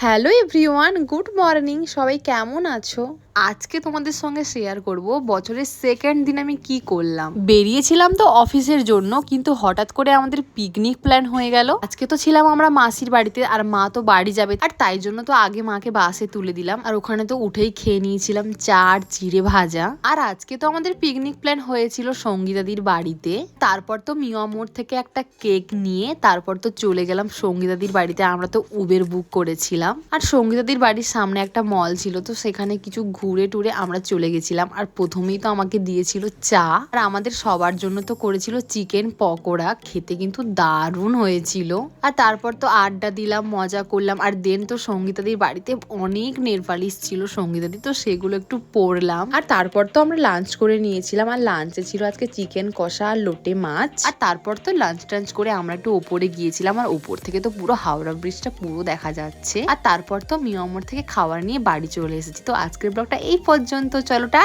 Hello everyone, good morning. সবাই কেমন আছো? আজকে তোমাদের সঙ্গে শেয়ার করব বছরের সেকেন্ড দিন আমি কি করলাম। বেরিয়েছিলাম তো অফিসের জন্য, কিন্তু হঠাৎ করে আমাদের পিকনিক প্ল্যান হয়ে গেল। আজকে তো ছিলাম আমরা মাসির বাড়িতে, আর মা তো বাড়ি যাবে, আর তাই জন্য তো আগে মাকে বাসে তুলে দিলাম, আর ওখানে তো উঠেই খেয়ে নিয়েছিলাম চা আর চিড়ে ভাজা। আর আজকে তো আমাদের পিকনিক প্ল্যান হয়েছিল সঙ্গীতাদির বাড়িতে। তারপর তো মিয়া মোড় থেকে একটা কেক নিয়ে তারপর তো চলে গেলাম সঙ্গীতাদির বাড়িতে। আমরা তো উবের বুক করেছিলাম, আর সঙ্গীতাদির বাড়ির সামনে একটা মল ছিল, তো সেখানে কিছু ঘুরে টুরে আমরা চলে গেছিলাম। আর প্রথমেই তো আমাকে দিয়েছিল চা, আর আমাদের সবার জন্য তো করেছিল চিকেন পকোড়া। খেতে কিন্তু দারুণ হয়েছিল। আর তারপর তো আড্ডা দিলাম, মজা করলাম। আর দেন তো সঙ্গীতাদির বাড়িতে অনেক নেলপালিশ ছিল সঙ্গীতাদি, তো সেগুলো একটু পরলাম। আর তারপর তো আমরা লাঞ্চ করে নিয়েছিলাম, আর লাঞ্চে ছিল আজকে চিকেন কষা আর লোটে মাছ। আর তারপর তো লাঞ্চ টাঞ্চ করে আমরা একটু ওপরে গিয়েছিলাম, আর ওপর থেকে তো পুরো হাওড়া ব্রিজটা পুরো দেখা যাচ্ছে। আর তারপর তো মিয়ামোড় থেকে খাবার নিয়ে বাড়ি চলে এসেছি। তো আজকের ব্লগটা এই পর্যন্ত, চলো টাটা।